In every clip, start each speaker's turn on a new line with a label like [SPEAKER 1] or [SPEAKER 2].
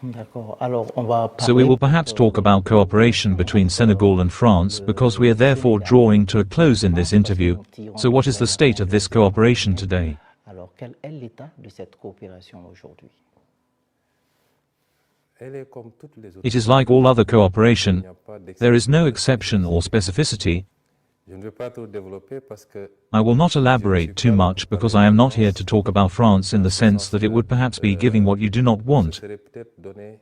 [SPEAKER 1] So we will perhaps talk about cooperation between Senegal and France because we are therefore drawing to a close in this interview. So what is the state of this cooperation today? It is like all other cooperation. There is no exception or specificity. I will not elaborate too much because I am not here to talk about France in the sense that it would perhaps be giving what you do not want. It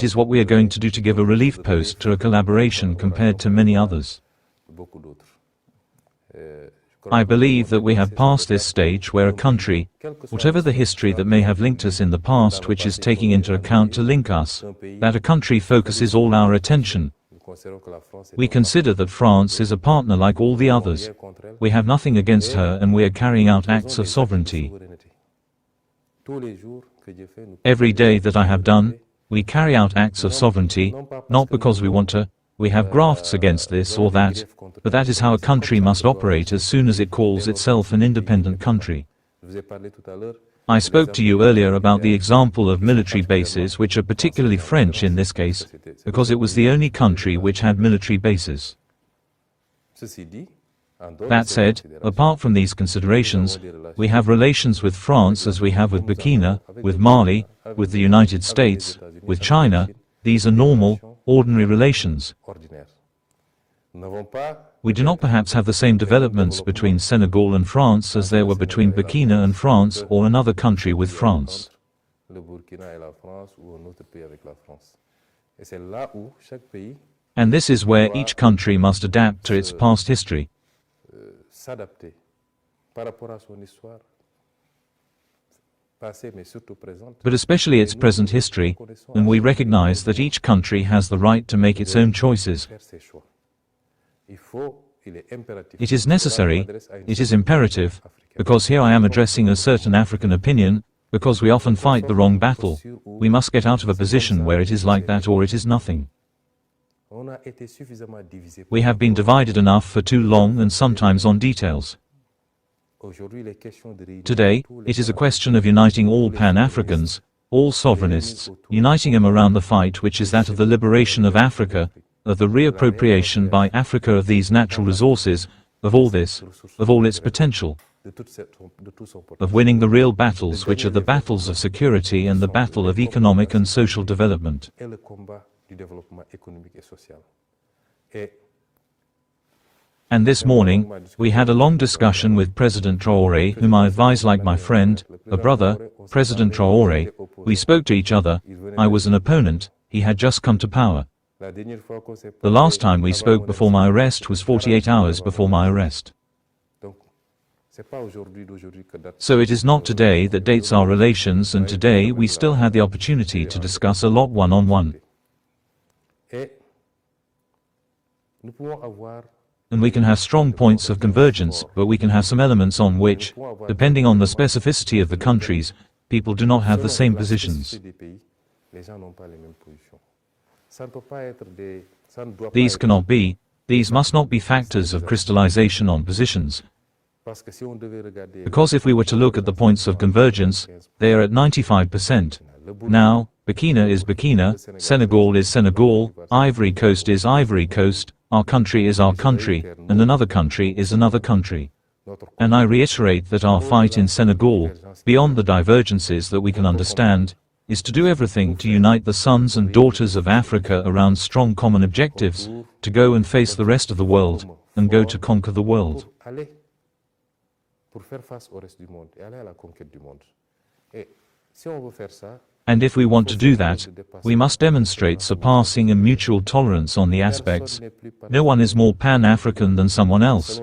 [SPEAKER 1] is what we are going to do to give a relief post to a collaboration compared to many others. I believe that we have passed this stage where a country, whatever the history that may have linked us in the past which is taking into account to link us, that a country focuses all our attention. We consider that France is a partner like all the others. We have nothing against her and we are carrying out acts of sovereignty. Every day that I have done, we carry out acts of sovereignty, not because we want to, we have grafts against this or that, but that is how a country must operate as soon as it calls itself an independent country. I spoke to you earlier about the example of military bases which are particularly French in this case, because it was the only country which had military bases. That said, apart from these considerations, we have relations with France as we have with Burkina, with Mali, with the United States, with China. These are normal, ordinary relations. We do not perhaps have the same developments between Senegal and France as there were between Burkina and France or another country with France. And this is where each country must adapt to its past history. But especially its present history, and we recognize that each country has the right to make its own choices. It is necessary, it is imperative, because here I am addressing a certain African opinion, because we often fight the wrong battle. We must get out of a position where it is like that or it is nothing. We have been divided enough for too long and sometimes on details. Today, it is a question of uniting all Pan-Africans, all sovereignists, uniting them around the fight which is that of the liberation of Africa, of the reappropriation by Africa of these natural resources, of all this, of all its potential, of winning the real battles which are the battles of security and the battle of economic and social development. And this morning, we had a long discussion with President Traoré, whom I advise like my friend, a brother, President Traoré. We spoke to each other. I was an opponent, he had just come to power. The last time we spoke before my arrest was 48 hours before my arrest. So it is not today that dates our relations, and today we still had the opportunity to discuss a lot one-on-one. And we can have strong points of convergence, but we can have some elements on which, depending on the specificity of the countries, people do not have the same positions. These must not be factors of crystallization on positions. Because if we were to look at the points of convergence, they are at 95%. Now, Burkina is Burkina, Senegal is Senegal, Ivory Coast is Ivory Coast, our country is our country, and another country is another country. And I reiterate that our fight in Senegal, beyond the divergences that we can understand, is to do everything to unite the sons and daughters of Africa around strong common objectives, to go and face the rest of the world, and go to conquer the world. And if we want to do that, we must demonstrate surpassing and mutual tolerance on the aspects. No one is more Pan-African than someone else,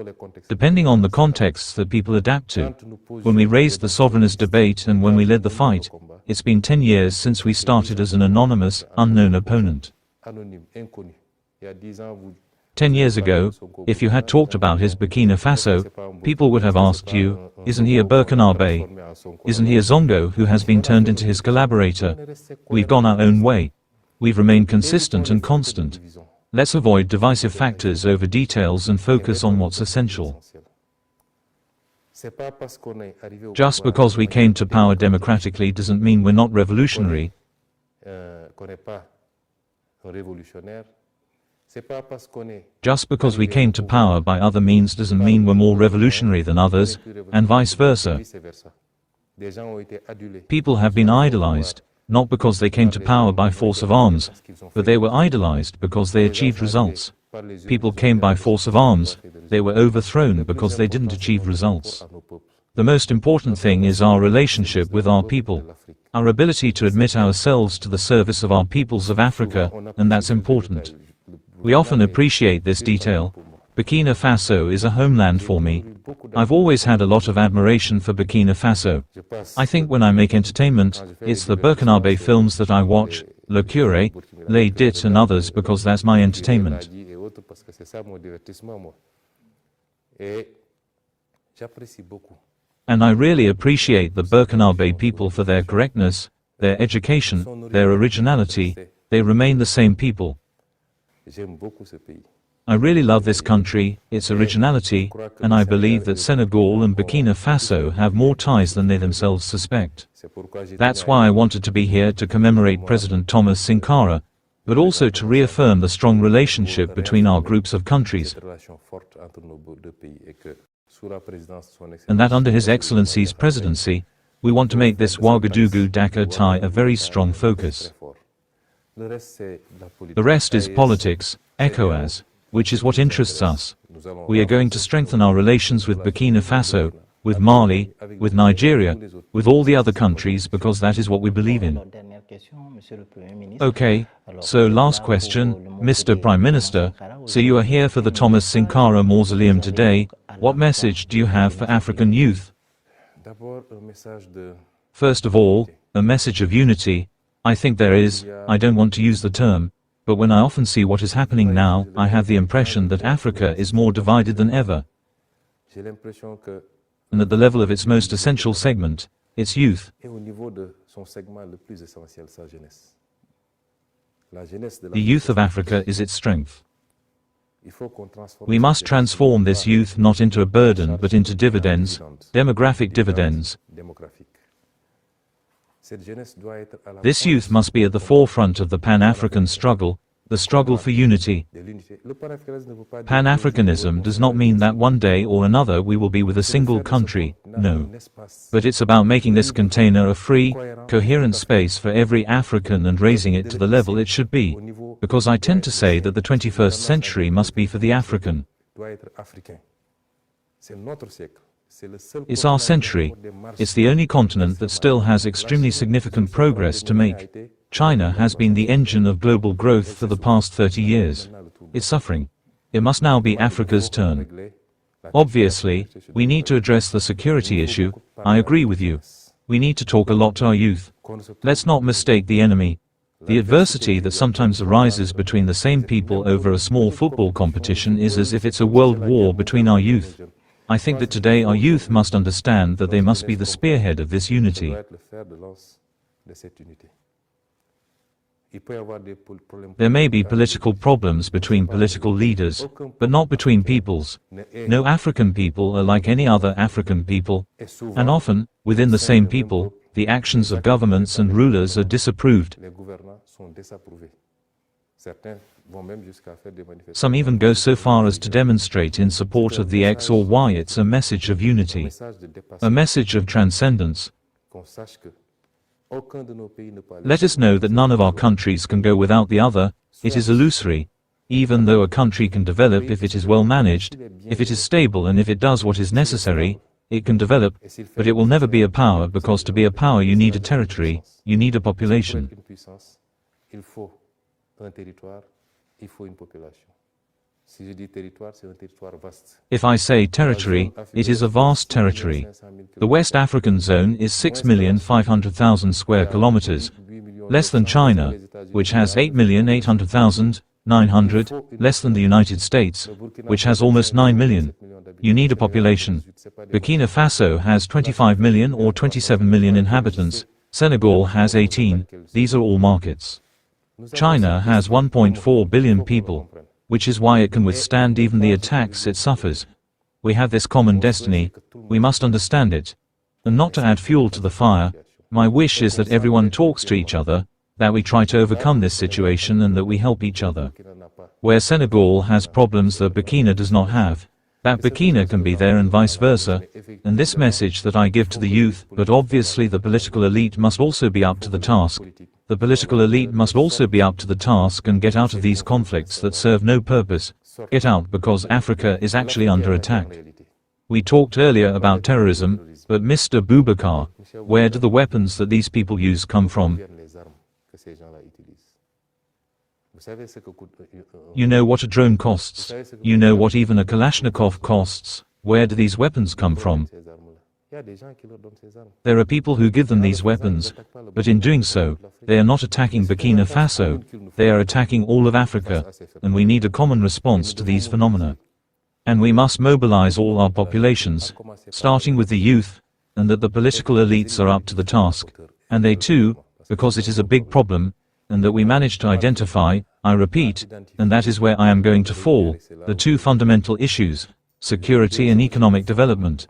[SPEAKER 1] depending on the contexts that people adapt to. When we raised the sovereignist debate and when we led the fight, it's been 10 years since we started as an anonymous, unknown opponent. 10 years ago, if you had talked about his Burkina Faso, people would have asked you, isn't he a Burkinabe? Isn't he a Sonko who has been turned into his collaborator? We've gone our own way. We've remained consistent and constant. Let's avoid divisive factors over details and focus on what's essential. Just because we came to power democratically doesn't mean we're not revolutionary. Just because we came to power by other means doesn't mean we're more revolutionary than others, and vice versa. People have been idolized, not because they came to power by force of arms, but they were idolized because they achieved results. People came by force of arms, they were overthrown because they didn't achieve results. The most important thing is our relationship with our people, our ability to admit ourselves to the service of our peoples of Africa, and that's important. We often appreciate this detail. Burkina Faso is a homeland for me. I've always had a lot of admiration for Burkina Faso. I think when I make entertainment, it's the Burkinabe films that I watch, Le Curé, Les Dit and others because that's my entertainment. And I really appreciate the Burkinabe people for their correctness, their education, their originality. They remain the same people. I really love this country, its originality, and I believe that Senegal and Burkina Faso have more ties than they themselves suspect. That's why I wanted to be here to commemorate President Thomas Sankara, but also to reaffirm the strong relationship between our groups of countries, and that under His Excellency's presidency, we want to make this Ouagadougou-Dakar tie a very strong focus. The rest is politics, ECOWAS, which is what interests us. We are going to strengthen our relations with Burkina Faso, with Mali, with Nigeria, with all the other countries because that is what we believe in. Okay, so last question, Mr. Prime Minister, so you are here for the Thomas Sankara Mausoleum today. What message do you have for African youth? First of all, a message of unity. I think there is, I don't want to use the term, but when I often see what is happening now, I have the impression that Africa is more divided than ever. And at the level of its most essential segment, its youth. The youth of Africa is its strength. We must transform this youth not into a burden but into dividends, demographic dividends. This youth must be at the forefront of the Pan-African struggle, the struggle for unity. Pan-Africanism does not mean that one day or another we will be with a single country, no. But it's about making this container a free, coherent space for every African and raising it to the level it should be, because I tend to say that the 21st century must be for the African. It's our century. It's the only continent that still has extremely significant progress to make. China has been the engine of global growth for the past 30 years. It's suffering. It must now be Africa's turn. Obviously, we need to address the security issue. I agree with you. We need to talk a lot to our youth. Let's not mistake the enemy. The adversity that sometimes arises between the same people over a small football competition is as if it's a world war between our youth. I think that today our youth must understand that they must be the spearhead of this unity. There may be political problems between political leaders, but not between peoples. No African people are like any other African people, and often, within the same people, the actions of governments and rulers are disapproved. Some even go so far as to demonstrate in support of the X or Y. It's a message of unity, a message of transcendence. Let us know that none of our countries can go without the other. It is illusory. Even though a country can develop if it is well managed, if it is stable and if it does what is necessary, it can develop, but it will never be a power because to be a power you need a territory, you need a population. If I say territory, it is a vast territory. The West African zone is 6,500,000 square kilometers, less than China, which has 8,800,900, less than the United States, which has almost 9 million. You need a population. Burkina Faso has 25 million or 27 million inhabitants, Senegal has 18, these are all markets. China has 1.4 billion people, which is why it can withstand even the attacks it suffers. We have this common destiny, we must understand it. And not to add fuel to the fire, my wish is that everyone talks to each other, that we try to overcome this situation and that we help each other. Where Senegal has problems that Burkina does not have, that Burkina can be there and vice versa, and this message that I give to the youth, but obviously the political elite must also be up to the task. The political elite must also be up to the task and get out of these conflicts that serve no purpose, get out because Africa is actually under attack. We talked earlier about terrorism, but Mr. Boubacar, where do the weapons that these people use come from? You know what a drone costs. You know what even a Kalashnikov costs. Where do these weapons come from? There are people who give them these weapons, but in doing so, they are not attacking Burkina Faso, they are attacking all of Africa, and we need a common response to these phenomena. And we must mobilize all our populations, starting with the youth, and that the political elites are up to the task, and they too, because it is a big problem, and that we manage to identify, I repeat, and that is where I am going to fall, the two fundamental issues, security and economic development.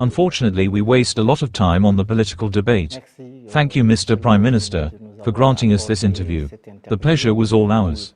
[SPEAKER 1] Unfortunately, we waste a lot of time on the political debate. Thank you, Mr. Prime Minister, for granting us this interview. The pleasure was all ours.